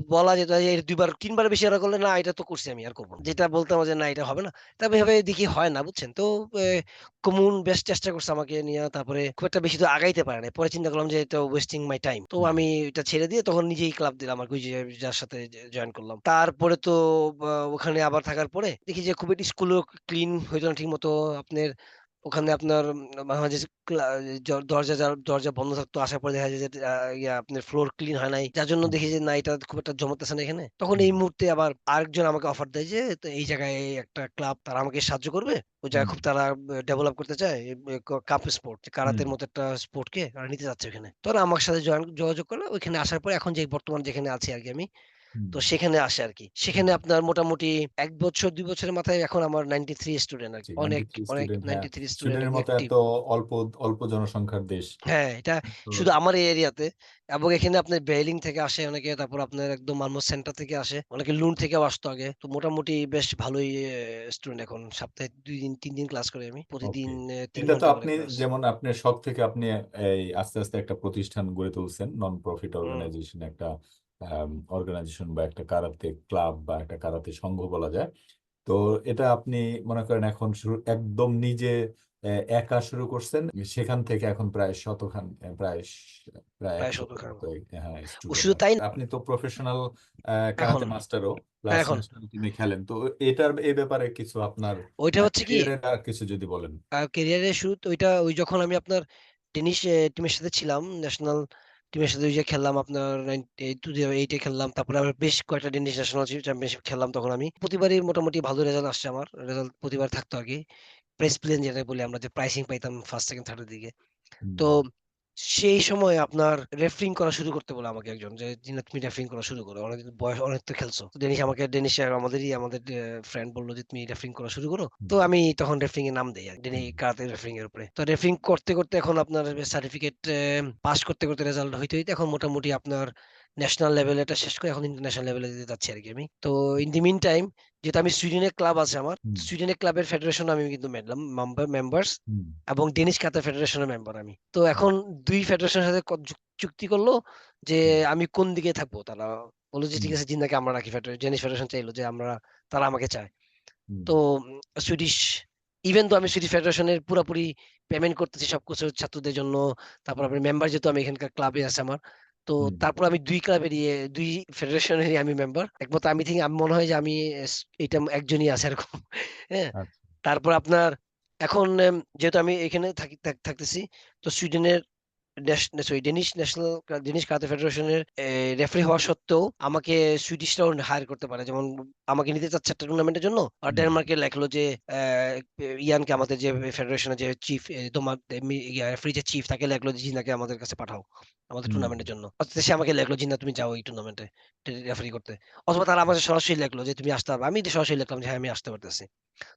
বলা যেত যে ২ বার ৩ বার বেশি এরা করলে, না এটা তো করছি আমি আর করব না। যেটা বলতাম যে না এটা হবে না। তবে এভাবে দেখি হয় না, বুঝছেন? তো হুম, কমুন বেশ চেষ্টা করছে আমাকে নিয়া। তারপরে খুব একটা বেশি তো আগাইতে পারে নাই। পরে চিন্তা করলাম যে এটা ওয়েস্টিং মাই টাইম। তো হুম, আমি এটা ছেড়ে দিয়ে তখন নিজেই ক্লাব দিলাম আরকি, ওই যে যার সাথে জয়েন করলাম। তারপরে তো ওখানে আবার থাকার পরে দেখি যে খুব একটা স্কুলও ক্লিন হইতো না ঠিকমতো। আপনার ওখানে আপনার মাঝে, মাঝে দরজা বন্ধ থাকতো। আসার পরে দেখা যায় যে আপনার ফ্লোর ক্লিন হয় নাই। যার জন্য হুম, দেখি যে না এটা খুব একটা জমাতেছে না এখানে। তখন হুম, এই মুহূর্তে আবার আরেকজন আমাকে অফার দেয় যে তো এই জায়গায় একটা ক্লাব তারা আমাকে সাহায্য করবে। ওই জায়গায় হুম, খুব তারা ডেভেলপ করতে চায়। কাপ স্পোর্ট, হুম, কারাতের মতো একটা স্পোর্টকে তারা নিতে চাচ্ছে ওখানে। তো ওরা আমার সাথে যোগাযোগ করলো। ওইখানে আসার পরে এখন যে বর্তমানে যেখানে আছি আরকি আমি, হুম, তো সেখানে আসে আরকি। হুম। সেখানে আপনার মোটামুটি ১ বছর ২ বছরের মাথায় এখন আমার 93 স্টুডেন্ট আরকি। জি, অনেক, 93 অনেক স্টুডেন্ট, হ্যাঁ। 93 স্টুডেন্ট সুইডেনের মতো অ্যাক্টিভ। এত অল্প, অল্প জনসংখ্যার দেশ। হ্যাঁ, এটা তো শুধু আমার এই এরিয়াতে, এবং এখানে আপনার বেইলিং থেকে আসে অনেকে, তারপর আপনার একদম মালমো সেন্টার থেকে আসে। অনেকে লুন্ড থেকেও আসতো আগে। তো মোটামুটি বেশ ভালোই স্টুডেন্ট এখন। সপ্তাহে ২ দিন ৩ দিন ক্লাস করি আমি। প্রতিদিন ওকে। ৩ এটা তো ঘন্টা করে আপনি ক্লাস। যেমন আপনার শখ থেকে আপনি এই আস্তে, আস্তে একটা প্রতিষ্ঠান গড়ে তুলছেন। নন প্রফিট হুম, অর্গানাইজেশন একটা অর্গানাইজেশন বা একটা কারাতে ক্লাব বা একটা কারাতে সংঘ বলা যায়। তো এটা আপনি মনে করেন এখন একদম নিজে একা শুরু করছেন। সেখান থেকে এখন প্রায় শতখান প্রায় প্রায় ১০০ ১৭ র খান। মতো, হ্যাঁ, ও স্টুডেন্ট শুধু তাই আছে। না, আপনি তো প্রফেশনাল এখন, কারাতে মাস্টারও প্লাস এখন ন্যাশনাল টিমে খেলেন। তো এটার এ ব্যাপারে কিছু আপনার ওইটা হচ্ছে কি ক্যারিয়ারের আর কিছু যদি বলেন? ক্যারিয়ারের শুরুতে ওই যখন আমি আপনার টেনিস টিমের সাথে ছিলাম, ন্যাশনাল টিমের সাথে ওই যে খেললাম আপনার 2008 এ খেললাম। তারপরে আবার বেশ কয়েকটা টেনিস ন্যাশনাল চ্যাম্পিয়নশিপ খেললাম তখন আমি। প্রতিবারই মোটামুটি ভালো রেজাল্ট আসছে আমার। রেজাল্ট প্রতিবার থাকতো আরকি। প্রাইজ প্লেন যেটা বলি আমরা, যে প্রাইজিং পাইতাম 1st, 2nd, 3rd এর দিকে। হুম, তো হুম, সেই সময় আপনার রেফারিং করা শুরু করতে বলে আমাকে একজন, যে জিনাত তুমি রেফারিং করা শুরু করো, অনেক বয়স, অনেক তো খেলছো। তো ডেনিশ আমাদের ফ্রেন্ড বললো যে তুমি রেফারিং করা শুরু করো। হুম, তো আমি তখন রেফারিং এর নাম দেই ডেনি হুম, কারাতে রেফারিং এর উপরে। তো রেফারিং করতে করতে এখন আপনার সার্টিফিকেট পাস করতে করতে রেজাল্ট হইতে হইতে এখন মোটামুটি আপনার ন্যাশনাল লেভেল এটা শেষ করে এখন ইন্টারন্যাশনাল লেভেলে দিতে যাচ্ছি আর কি আমি। তো ইন দি মিন টাইম, যেহেতু আমি সুইডেনের ক্লাব আছে আমার, হুম, সুইডেনের ক্লাবের ফেডারেশন আমি কিন্তু মেম্বার্স, হুম, এবং ডেনিশ কাতার ফেডারেশনের মেম্বার আমি। তো হুম, এখন দুই ফেডারেশনের সাথে চুক্তি করলো যে হুম, আমি কোন দিকে থাকবো। তারা বললো যে হুম, ঠিক আছে, জিন্দাকে আমরা রাখি। ডেনিশ ফেডারেশন চাইলো যে আমরা, তারা আমাকে চায়। হুম, তো সুইডিশ, ইভেন তো আমি সুইডিশ ফেডারেশনের পুরোপুরি পেমেন্ট করতেছি সবকিছু ছাত্রদের জন্য, তারপর আপনার মেম্বার যেহেতু আমি এখানকার ক্লাবে আছে আমার, তো হুম, তারপর আমি দুই ক্লাবেরই দুই ফেডারেশনেরই আমি মেম্বার একমত। আমি মনে হয় যে আমি এটা একজনই আছে এরকম। হ্যাঁ। আচ্ছা, তারপর আপনার এখন যেহেতু আমি এখানে থাকতেছি, তো সুইডেনের ডেনিশ কারাতে ফেডারেশনের রেফারি হওয়া সত্ত্বেও আমাকে সুইডিশরাও হায়ার করতে পারে। যেমন আমাকে নিতে চাচ্ছে একটা টুর্নামেন্টের জন্য, আর হুম, ডেনমার্কে লেখলো যে ইয়ানকে, আমাদের যে ফেডারেশনের যে চিফ, তোমার রেফারি যে চিফ, তাকে লেখলো যে জিনাকে আমাদের কাছে পাঠাও আমাদের হুম, টুর্নামেন্টের জন্য। অর্থাৎ সে আমাকে লেখলো, জিনা তুমি যাও এই টুর্নামেন্টে রেফারি করতে। অথবা তারা আমাকে সরাসরি লেখলো যে তুমি আসতে হবে, আমি সরাসরি লিখলাম যে হ্যাঁ আমি আসতে পারতেছি।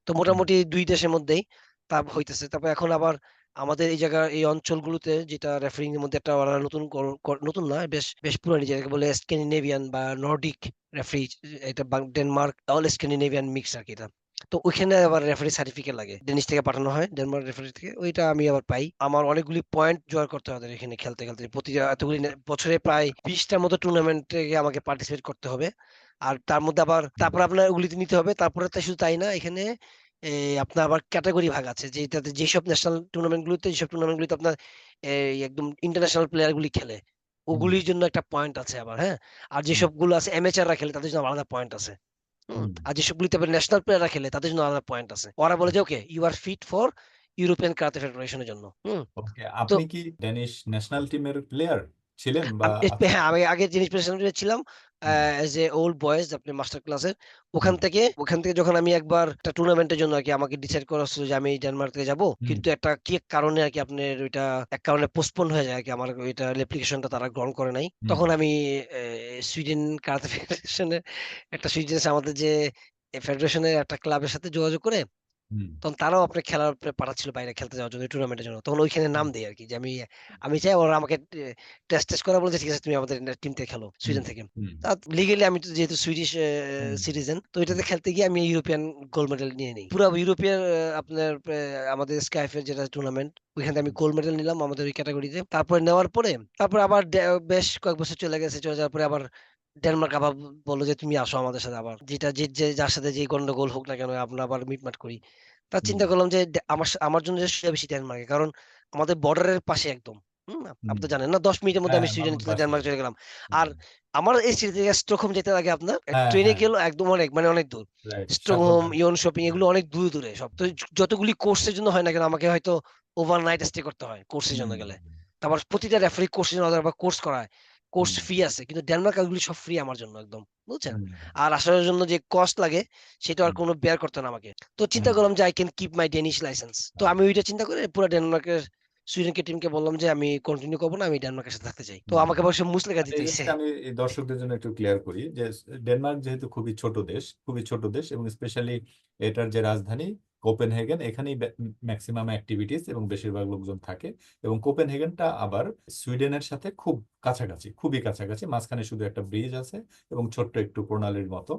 তো হুম, মোটামুটি দুই দেশের মধ্যেই তা হইতেছে। তারপর এখন আবার আমাদের এই জায়গা, এই অঞ্চলগুলোতে যেটা রেফারিং এর মধ্যে একটা ওরা নতুন নতুন না, বেশ বেশ পুরানি, যেটাকে বলে স্ক্যান্ডিনেভিয়ান বা নর্ডিক রেফারি। এটা ডেনমার্ক অল স্ক্যান্ডিনেভিয়ান মিক্স আর কি এটা। তো ওইখানে আবার রেফারি সার্টিফিকেট লাগে, ডেনিশ থেকে পাঠানো হয়, ডেনমার্ক রেফারি থেকে, ওইটা আমি আবার পাই। আমার অনেকগুলি পয়েন্ট জোগাড় করতে হবে এখানে খেলতে খেলতে, প্রতি এতগুলি বছরে প্রায় 20টার মতো টুর্নামেন্টে আমাকে পার্টিসিপেট করতে হবে। আর তার মধ্যে আবার হুম, তারপর আপনার ওগুলিতে নিতে হবে। তারপরে তাই শুধু তাই না, এখানে আপনার আবার ক্যাটাগরি ভাগ আছে, যেটাতে যেসব ন্যাশনাল টুর্নামেন্ট গুলোতে, যেসব টুর্নামেন্ট গুলিতে আপনার একদম ইন্টারন্যাশনাল প্লেয়ার গুলি খেলে, হুম, ওগুলির জন্য একটা পয়েন্ট আছে আবার। হ্যাঁ। আর হুম, যেসব গুলো আছে অ্যামেচাররা খেলে, তাদের জন্য আলাদা পয়েন্ট আছে। হুম, আর যেসবগুলিতে আবার ন্যাশনাল প্লেয়াররা খেলে, তাদের জন্য আলাদা পয়েন্ট আছে। ওরা বলে যে okay, you are fit for European karate ফেডারেশনের জন্য। ওকে, তো আপনি কি ড্যানিশ ন্যাশনাল টিমের প্লেয়ার ছিলেন বা আছেন? হ্যাঁ, আমি আগে জিনিস প্রেসিডেন্ট ছিলাম হুম, এজ এ ওল্ড বয়েজ, আপনি মাস্টার ক্লাসের। হুম, ওখান থেকে যখন আমি একবার একটা টুর্নামেন্টের জন্য আর কি, আমাকে ডিসাইড করা হচ্ছিল যে আমি ডেনমার্ক থেকে যাব, হুম, কিন্তু একটা কি এক কারণে আর কি আপনার ওইটা এক কারণে পোস্টপোন হয়ে যায় আর কি, আমার ওইটা অ্যাপ্লিকেশনটা তারা গ্রহণ করে নাই। হুম, তখন আমি সুইডেন কারাতে ফেডারেশনের একটা সুইডেন আমাদের যে ফেডারেশনের একটা ক্লাবের সাথে যোগাযোগ করে, হুম, তখন তারাও আপনার খেলার পাঠাচ্ছিল বাইরে খেলতে যাওয়ার জন্য, টুর্নামেন্টের জন্য। তখন ওইখানে নাম হুম, দেই আরকি যে আমি আমি চাই, ওরা আমাকে টেস্ট করা বলে যে ঠিক আছে তুমি আমাদের টিম থেকে খেলো, হুম, সুইডেন থেকে। হুম, তা লিগ্যালি আমি তো যেহেতু সুইডিশ হুম, সিটিজেন, তো হুম, এটাতে খেলতে গিয়ে আমি ইউরোপিয়ান গোল্ড মেডেল নিয়ে নিই। পুরা ইউরোপিয়ান আপনার আমাদের স্কাইফের যেটা টুর্নামেন্ট, ওইখান থেকে আমি গোল্ড মেডেল নিলাম আমাদের ওই ক্যাটাগরিতে। তারপরে নেওয়ার পরে তারপর আবার বেশ কয়েক বছর চলে গেছে, চলে যাওয়ার পরে আবার ডেনমার্ক আবার বললো যে তুমি আসো আমাদের সাথে আবার, যেটা যে যার সাথে যে গন্ডগোল হোক না কেন, আমরা আবার মিটমাট করি। তা হুম, চিন্তা করলাম যে আমার জন্য যে সুবিধা বেশি ডেনমার্কে, কারণ আমাদের বর্ডারের পাশে একদম। আপনি হুম, তো জানেন না, 10 মিনিটের মধ্যে হ্যাঁ, আমি হ্যাঁ, সুইডেন মালমোর পাশেই। ডেনমার্ক চলে গেলাম। আর হুম, আমার এই সিটি থেকে স্টকহোম যেতে লাগে আপনার হ্যাঁ, ট্রেনে হ্যাঁ, গেল একদম অনেক, মানে অনেক দূর। রাইট, 7 ঘন্টা। স্টকহোম, ইয়ন শপিং, হুম, এগুলো অনেক দূরে দূরে সব। তো যতগুলি কোর্সের জন্য হয় না কেন, আমাকে হয়তো ওভারনাইট স্টে করতে হয় কোর্সের জন্য হুম, গেলে। তারপর প্রতিটা রেফারি কোর্সের জন্য আলাদা কোর্স করায়, কোর্স হুম, ফি আছে। কিন্তু ডেনমার্ক ওগুলি সব ফ্রি আমার জন্য একদম, বুঝছেন। হুম, আর আসার জন্য যে কস্ট লাগে, সেটা আর হুম, কোনো বেয়ার করতে না আমাকে। তো চিন্তা হুম, করলাম যে I can keep my Danish licence. তো আমি ওইটা চিন্তা করে পুরো ডেনমার্কের সুইডেনকে টিমকে বললাম যে আমি কন্টিনিউ করবো না, আমি ডেনমার্কের সাথে থাকতে চাই। তো হুম। আমাকে অবশ্য মুচলেখা আচ্ছা, দিতে এই হইছে। জিনিসটা আমি এই দর্শকদের জন্য একটু ক্লিয়ার করি যে ডেনমার্ক যেহেতু খুবই ছোট দেশ, খুবই ছোট দেশ, এবং স্পেশালি এটার যে রাজধানী কোপেনহেগেন, এখানেই ম্যাক্সিমাম অ্যাক্টিভিটিস এবং বেশিরভাগ লোকজন থাকে। এবং কোপেনহেগেনটা আবার সুইডেনের সাথে খুব কাছাকাছি, খুবই কাছাকাছি, মাঝখানে শুধু একটা ব্রিজ আছে এবং ছোট্ট একটু প্রণালীর মতো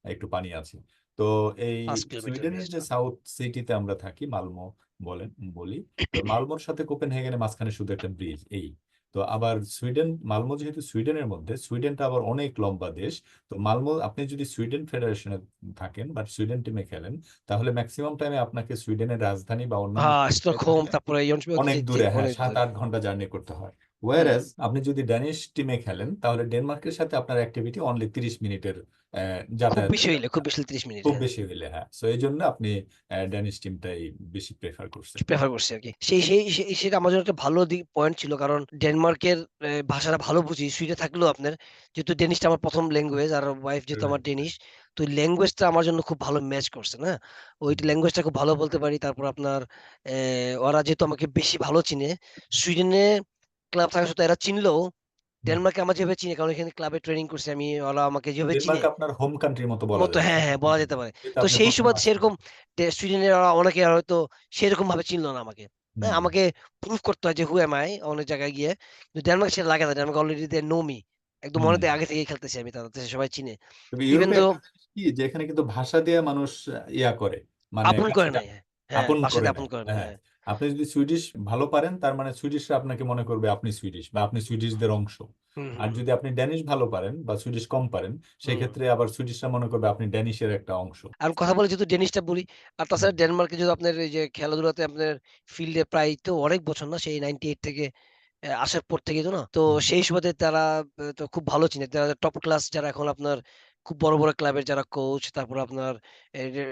একটু পানি আছে। তো এই 5 কিলোমিটার সুইডেনের যে ব্রিজটা। সাউথ সিটিতে আমরা থাকি, মালমো বলেন বলি, তো মালমোর সাথে কোপেনহেগেনের মাঝখানে শুধু একটা ব্রিজ, এই। তো আবার সুইডেন, মালমো যেহেতু সুইডেনের মধ্যে, সুইডেনটা আবার অনেক লম্বা দেশ। তো মালমো, আপনি যদি সুইডেন ফেডারেশনে থাকেন বা সুইডেন টিমে খেলেন, তাহলে ম্যাক্সিমাম টাইমে আপনাকে সুইডেনের রাজধানী বা অন্যান্য হ্যাঁ, শহরে যেতে স্টকহোম, হলে তারপরে ইয়নসবার্গ অনেক যেতে দূরে, হ্যাঁ, অনেক দূর। 7-8 ঘন্টা জার্নি করতে হয়। হুম। ওয়ারাজ আপনি যদি ড্যানিশ টিমে খেলেন, তাহলে ডেনমার্কের সাথে আপনার অ্যাক্টিভিটি অনলি 30 মিনিটের খুব যাতায়াতের বেশি হইলে, ব্যাপার। খুব বেশি হলে 30 মিনিট, খুব হ্যাঁ। বেশি হইলে, হ্যাঁ, সো এই জন্য আপনি ড্যানিশ টিমটাই বেশি প্রেফার করছেন। প্রেফার করছি আরকি। সেটা আমার জন্য একটা ভালো পয়েন্ট ছিল। কারণ ডেনমার্কের ভাষাটা ভালো বুঝি। সুইডে থাকলেও আপনার, যেহেতু ডেনিশটা আমার ১ম ল্যাঙ্গুয়েজ, আর ওয়াইফ যেহেতু আমার রাইট। ডেনিশ, তো ওই ল্যাঙ্গুয়েজটা আমার জন্য খুব ভালো ম্যাচ করছে না? ওই ল্যাঙ্গুয়েজটা খুব ভালো বলতে পারি। তারপর আপনার ওরা যেহেতু আমাকে বেশি ভালো চিনে, সুইডেনে ক্লাব থাকা সত্ত্বেও এরা চিনলেও হুম। ডেনমার্কে আমার যেভাবে চিনে, কারণ এখানে ক্লাবে ট্রেনিং করছি আমি, ওরা আমাকে যেভাবে চিনে ডেনমার্ক আপনার হোম কান্ট্রির মতো বলা মতো, যায়, হ্যাঁ, তাই না? হ্যাঁ, বলা যেতে পারে। যেহেতু তো আপনি সেই প্রথম সুবাদে আসছেন। সেরকম সুইডেনের ওরা অনেকে হয়তো সেরকম ভাবে চিনল না আমাকে। হ্যাঁ? হুম, আমাকে প্রুভ করতে হয় যে who am I অনেক জায়গায় গিয়ে। কিন্তু ডেনমার্ক সেটা লাগে না। Denmark already they know me একদম হুম। অনেক আগে থেকেই খেলতেছি আমি তাদের দেশে, সবাই চিনে। তবে ইভেন ইউরোপে দো একটা জিনিস কি যে এখানে কিন্তু ভাষা দিয়ে মানুষ ইয়া করে, মানে আপন কাছে করে নেয়। টানে, হ্যাঁ, আপন ভাষা করে দিয়ে আপন নেয়। করে নেয়। হ্যাঁ, হ্যাঁ। আপনি যদি সুইডিশ ভালো পারেন তার মানে সুইডিশরা আপনাকে মনে করবে আপনি সুইডিশ বা আপনি সুইডিশদের অংশ। হুম, আর হুম, হুম, যদি আপনি ড্যানিশ ভালো পারেন বা সুইডিশ কম পারেন, হুম। সেক্ষেত্রে আবার সুইডিশরা মনে করবে আপনি ড্যানিশের একটা অংশ। আমি কথা বলি যেহেতু ডেনিশটা বলি। আর হুম, তাছাড়া ডেনমার্কে যদি আপনার এই যে খেলাধুলাতে আপনার ফিল্ডে প্রায় তো অনেক বছর না, সেই 98 থেকে আসার পর থেকেই তো না। তো হুম, সেই সুবাদে তারা তো খুব ভালো চিনে। যারা টপ ক্লাস যারা এখন আপনার খুব বড়, বড় ক্লাবের যারা কোচ, তারপরে আপনার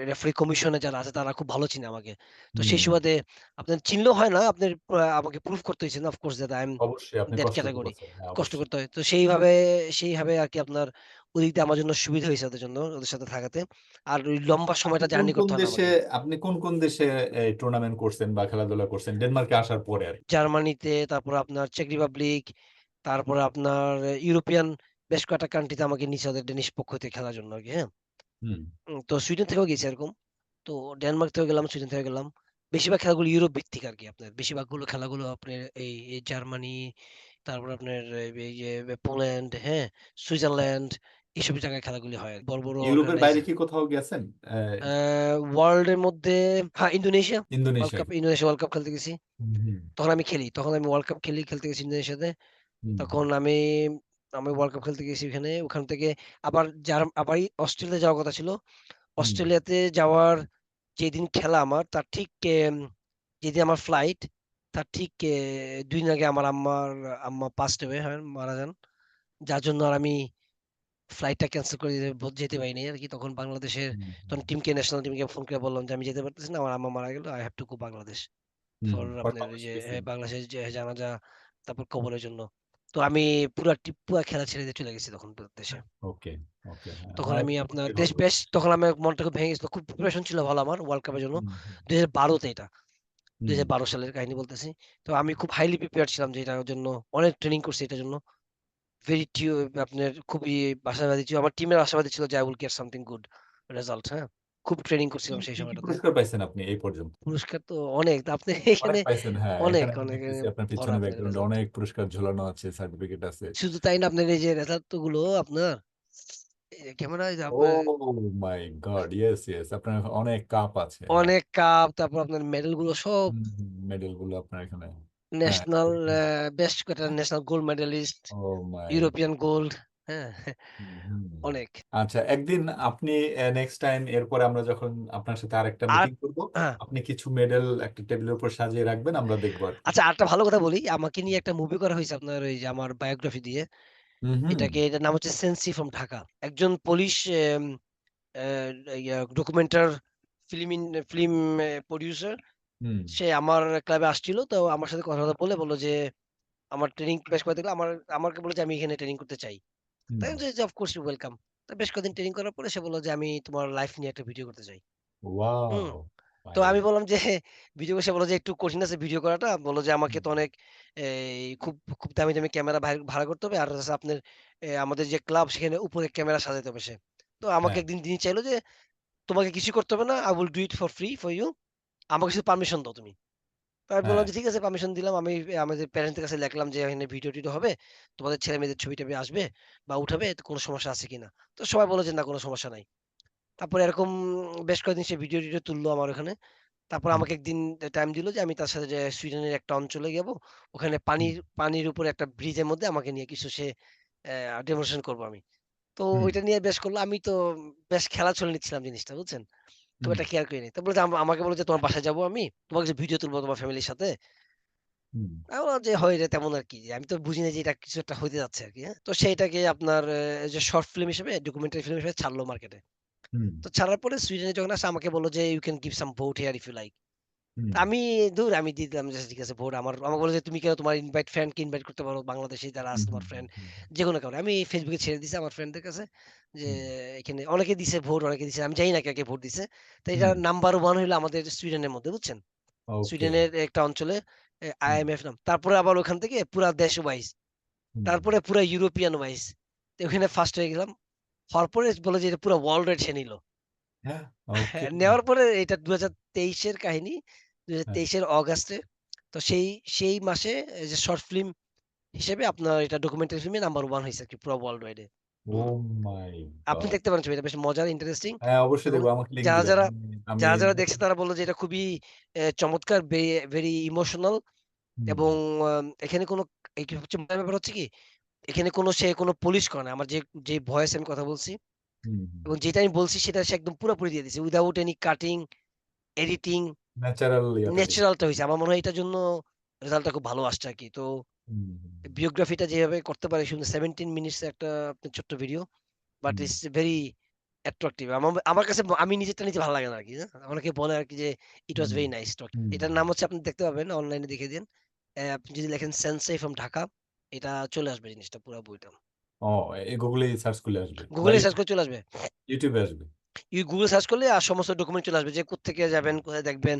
রেফারি কমিশনে যারা আছে তারা খুব ভালো চিনে আমাকে। তো সেই হুম। সুবাদে আপনার চিনলেও হয় না, আপনার আমাকে প্রুভ করতে হইছে না of course that I am অবশ্যই আপনি that কষ্ট তো category করছেন। হ্যাঁ, কষ্ট অবশ্যই। করতে হয়। তো সেইভাবে আরকি আপনার ওদিক দিয়ে আমার জন্য সুবিধা হইছে ওদের জন্য, ওদের সাথে থাকাতে। আর ওই লম্বা আপনি সময়টা কোন, জার্নি কোন করতে হয় না দেশে আমাকে। আপনি কোন, কোন দেশে এই টুর্নামেন্ট করছেন বা খেলাধুলা করছেন ডেনমার্কে আসার পরে আরকি? জার্মানিতে, তারপরে আপনার চেক রিপাবলিক, তারপরে আপনার ইউরোপিয়ান বেশ কয়েকটা কান্ট্রিতে আমাকে নিছে ওদের ডেনিশ পক্ষ থেকে খেলার জন্য আরকি, হ্যাঁ? হুম, তো সুইডেন থেকেও গেছি এরকম। তো ডেনমার্ক থেকেও গেলাম, সুইডেন থেকেও গেলাম। বেশিরভাগ খেলাগুলো ইউরোপ ভিত্তিক আরকি আপনার। বেশিরভাগগুলো খেলাগুলো আপনার এই জার্মানি, তারপরে আপনার এই যে পোল্যান্ড, হ্যাঁ? সুইজারল্যান্ড এইসব জায়গায় খেলাগুলি হয়। বড়, বড় ইউরোপের অর্গানাইজ বাইরে কি কোথাও গেছেন? আ ওয়ার্লড এর মধ্যে হ্যাঁ, ইন্দোনেশিয়ায়। ইন্দোনেশিয়া ওয়ার্ল্ড কাপ খেলতে গেছি। হুম, হুম, তখন আমি খেলি। তখন আমি ওয়ার্ল্ড কাপ খেলতে গেছি ইন্দোনেশিয়াতে। হুম, তখন আমি ওয়ার্ল্ড কাপ খেলতে গেছি ওখানে। ওখান থেকে আবার অস্ট্রেলিয়া যাওয়ার কথা ছিল। হুম, অস্ট্রেলিয়াতে যাওয়ার যেদিন খেলা আমার তার ঠিক যেদিন আমার ফ্লাইট তার ঠিক ২ দিন আগে আমার আম্মা passed away হয়, মারা যান। যার জন্য আর আমি ফ্লাইটটা ক্যানসেল করে যেতে পারিনি আরকি। তখন বাংলাদেশের হুম, হুম, তখন ন্যাশনাল টিমকে ফোন করে বললাম যে, "আমি যেতে পারতেছি না। আমার আম্মা মারা গেল। I have to go Bangladesh." Hmm, for for আপনার ওই বাংলাদেশ যে গেছেন। বাংলাদেশের যে জানাজা, তারপর কবরের জন্য। তো আমি পুরা খেলা ছেড়ে দিয়ে চলে গেছি তখন দেশে। ওকে, ওকে। হ্যাঁ, তখন হ্যাঁ, আমি এটা আপনার খুবই হলো। তখন আমার মনটা খুব ভেঙে গেছিল। খুব প্রিপারেশন ছিল ভালো আমার ওয়ার্ল্ড কাপের জন্য। হুম, হুম, ২০১২ তে এটা। হুম, ২০১২ সালের কাহিনী বলতেছি। তো আমি খুব হাইলি প্রিপেয়ার্ড ছিলাম যে এটার জন্য। অনেক ট্রেনিং করছি এটার জন্য। ভেরি টিউ আপনার খুবই আশাবাদী ছিল। আমার টিমের আশাবাদী ছিল যে I will get something good result, হ্যাঁ? খুব ট্রেনিং কি, করছিলাম সেই কি, কি সময়টাতে। পুরস্কার পাইছেন আপনি এই পর্যন্ত? পুরস্কার তো অনেক। তো আপনি অনেক এখানে পাইছেন, হ্যাঁ। অনেক, এখানে আমি অনেক দেখতেছি আপনার ভরা পিছনে আপনার ব্যাকগ্রাউন্ডে রেজাল্ট। অনেক পুরস্কার ঝোলানো আছে, সার্টিফিকেট আছে। শুধু তাই না, আপনার এই যে রেজাল্ট গুলো আপনার ক্যামেরায় আপনার ওহ মাই গড! Yes, yes. আপনার অনেক কাপ আছে। হ্যাঁ। অনেক কাপ, তারপর আপনার মেডেল গুলো সব হুম, হুম, মেডেল গুলো আপনার এখানে। হ্যাঁ, ন্যাশনাল এখানে। বেশ কয়েকটা ন্যাশনাল গোল্ড মেডালিস্ট, ওহ মাই ইউরোপিয়ান গোল্ড, হ্যাঁ? হুম, হুম। অনেক। আচ্ছা, একদিন আপনি নেক্সট টাইম এরপরে আমরা যখন আপনার সাথে আরেকটা আর মিটিং করব, হ্যাঁ, আপনি কিছু মেডেল একটা টেবিলের উপর সাজিয়ে রাখবেন, আমরা দেখবো আরকি। আচ্ছা আরেকটা ভালো কথা বলি। আমাকে নিয়ে একটা মুভি করা হইছে আপনার ওই যে আমার বায়োগ্রাফি দিয়ে। হুম, হুম, এটার নাম হচ্ছে 'সেন্সি ফ্রম ঢাকা'। একজন পুলিশ এম ডকুমেন্টার ফিল্ম প্রোডিউসার। হুম, সে আমার ক্লাবে আসছিল। তো আমার সাথে কথা বলে বলল যে আমার ট্রেনিং বেশ কয়েকদিন আমাকে বলল যে আমি এখানে ট্রেনিং করতে চাই। তাই হুম। আমি বলছি যে, "অফ কোর্স ইউ ওয়েলকাম।" তো বেশ কয়েকদিন ট্রেনিং করার পরে সে বলল যে, "আমি তোমার লাইফ নিয়ে একটা ভিডিও করতে চাই।" হুম। ওয়াও! তো ভাই। আমি বললাম যে, ভিডিও সে বলল যে, "একটু কঠিন আছে ভিডিও করাটা।" বলল যে, "আমাকে হুম, তো অনেক খুব দামি, দামি ক্যামেরা ভাড়া করতে হবে। আর হচ্ছে আপনার আমাদের যে ক্লাব সেখানে উপরে ক্যামেরা সাজাইতে হবে সে।" তো আমাকে হ্যাঁ, একদিন তিনি চাইল যে, "তোমাকে কিছু করতে হবে না। I will do it for free for you. আমাকে শুধু পারমিশন দাও তুমি।" তো আমি বললাম হ্যাঁ, যে, "ঠিক আছে পারমিশন দিলাম।" আমি আমাদের প্যারেন্টস এর কাছে লেখলাম যে, "এখানে ভিডিও-টিডিও হবে। তোমাদের ছেলে-মেয়েদের ছবি-টবি আসবে বা উঠাবে। তো কোন সমস্যা আছে কিনা?" তো সবাই বলল যে, "না, কোন সমস্যা নাই।" তারপরে এরকম বেশ কয়েকদিন সে ভিডিও-টিডিও তুললো আমার ওখানে। তারপর হুম, আমাকে একদিন টাইম দিল যে, আমি তার সাথে যে সুইডেনের একটা অঞ্চলে যাবো। ওখানে হুম, পানির উপরে একটা ব্রিজের মধ্যে আমাকে নিয়ে কিছু সে ডেমনস্ট্রেশন করবো আমি। তো হুম, ওইটা নিয়ে বেশ করলো। আমি তো বেশ খেলাচ্ছলে নিচ্ছিলাম জিনিসটা, বুঝছেন? খুব হুম, একটা কেয়ার করিনি। তো বলছে আমাকে বলল যে, "তোমার বাসায় যাবো আমি। তোমার কিছু ভিডিও তুলবো তোমার ফ্যামিলির সাথে।" হুম, আমি বললাম যে, "হয় রে তেমন আরকি।" আমি তো বুঝি না যে এটা কিছু একটা হইতে যাচ্ছে আরকি, হ্যাঁ? তো সেইটাকে আপনার যে শর্ট ফিল্ম হিসেবে ডকুমেন্টারি ফিল্ম হিসেবে ছাড়লো মার্কেটে। হুম, তো ছাড়ার পরে সুইডেনে যখন আসে আমাকে বলল যে, "You can give some vote here if you like." হুম, তা আমি দিয়ে দিলাম যে, "ঠিক আছে ভোট।" আমাকে বলল যে, "তুমি কেন তোমার ফ্রেন্ডকে ইনভাইট করতে পারো। বাংলাদেশী যারা হুম, আছে হুম, তোমার হুম, ফ্রেন্ড, হুম, যেকোনো কাউরে।" আমি ফেসবুকে ছেড়ে দিছি আমার ফ্রেন্ডদের কাছে যে, হুম, এখানে অনেকে দিছে ভোট, অনেকে দিছে আমি জানি না কে ভোট দিছে। তো এটা হুম, নাম্বার 1 হইলো আমাদের সুইডেনের মধ্যে, বুঝছেন? ওকে। সুইডেনের একটা অঞ্চলে। হুম, আইএমএফ নাম। তারপরে আবার ওখান থেকে পুরা দেশ ওয়াইজ, হুম। তারপরে পুরা ইউরোপিয়ান ওয়াইজ। তো ওখানে ফার্স্ট হয়ে গেলাম। হওয়ার পরে বলে যে এটা পুরা ওয়ার্লড ওয়াইড সে নিল। হ্যাঁ, ওকে। হ্যাঁ, নেওয়ার পরে এটা ২০২৩ এর কাহিনী। হ্যাঁ। ২০২৩ এর অগাস্টে। তো সেই মাসে এই যে শর্ট ফিল্ম হিসেবে আপনার এটা ডকুমেন্টারি ফিল্মে নাম্বার 1 হইছে আরকি পুরা ওয়ার্লড ওয়াইড এ। ও হুম। মাই আপনি গড! দেখতে পারেন ছবিটা বেশ মজার, ইন্টারেস্টিং হ্যাঁ, অবশ্যই এবং দেখবো। আমাকে লিংক যারা, দিবেন। যারা, আমি যারা দেখছে তারা বলল যে এটা খুবই চমৎকার, ভেরি ইমোশনাল হুম, এবং এখানে কোনো সবচেয়ে মজার ব্যাপার হচ্ছে কি, এখানে সে কোনো polish করে না। আমার যে ভয়েস আমি কথা বলছি হুম, হুম। এবং যেটা আমি বলছি সেটা সে একদম পুরাপুরি দিয়ে দিছে। Without any cutting, editing, natural ইয়াটা দিছে। ন্যাচারাল টা হইছে। আমার মনে হয় এটার জন্য রেজাল্টটা খুব ভালো আসছে আরকি। তো হুম, হুম, বিওগ্রাফিটা যেভাবে করতে পারে সুন্দর 17 মিনিটস এর একটা আপনার ছোট্ট video. But hmm, it's very attractive. আমার কাছে আমি নিজেরটা নিতে ভালো লাগে না আরকি। অনেকে বলে আরকি যে ইট ওয়াজ হুম, ভেরি নাইস টক। হুম। এটার নাম হচ্ছে আপনি দেখতে পাবেন অনলাইনে দেখে দিয়েন। আপনি যদি লেখেন সেনসেই ফ্রম ঢাকা, এটা চলে আসবে জিনিসটা পুরা বইটা। ও, গুগলেই সার্চ করলে আসবে বা গুগলে সার্চ করে চলে আসবে। ইউটিউবে আসবে। গুগল সার্চ করলে আর সমস্ত ডকুমেন্ট চলে আসবে যে কোত্থেকে যাবেন, কোথায় দেখবেন,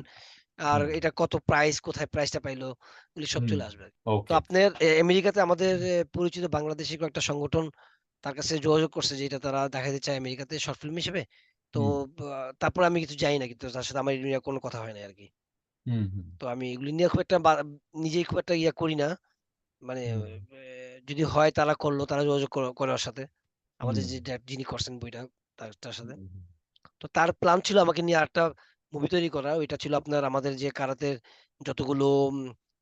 আর হুম, এটা কত প্রাইস, কোথায় প্রাইসটা পাইলো, এগুলি সব হুম। চলে আসবে। তো ওকে। আপনার আমেরিকাতে আমাদের পরিচিত বাংলাদেশী কয়েকটা সংগঠন তার কাছে যোগাযোগ করছে যে এটা তারা দেখাইতে চায় আমেরিকাতে শর্ট ফিল্ম হিসেবে। তো হুম, তারপরে আমি কিছু জানি না কিন্তু তার সাথে আমার এগুলো নিয়ে কোনো কথা হয় নাই আরকি। হুম, হুম, তো আমি এগুলি নিয়ে খুব একটা নিজেই খুব একটা করি না। মানে হুম, যদি হয় তারা করলো, তারা যোগাযোগ করে ওর সাথে। আমাদের হুম, যে যিনি করছেন বইটা তার সাথে। হুম, তো তার প্ল্যান ছিল আমাকে নিয়ে আরেকটা মুভি তৈরি করা। ওইটা ছিল আপনার আমাদের যে কারাতের যতগুলো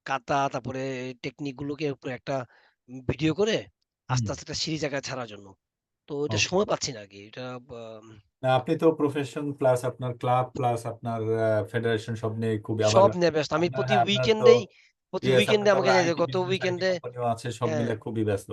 কাতা, তারপরে টেকনিক গুলোকে উপরে একটা ভিডিও করে হুম। আস্তে, আস্তে একটা সিরিজ আকারে ছাড়ার জন্য। তো ওইটা ওকে। সময় পাচ্ছি না আরকি। এটা বা না, আপনি তো প্রফেশন প্লাস আপনার ক্লাব প্লাস আপনার ফেডারেশন সব নিয়ে খুবই আবার সব নিয়ে ব্যস্ত। আমি আপনার, হ্যাঁ, আপনার তো প্রতি ইয়েস, উইকেন্ডে আপনার তো আমাকে আইটি গত বিজনেস, আইটি উইকেন্ডে কোম্পানিও আছে, সব হ্যাঁ। মিলে খুবই ব্যস্ত।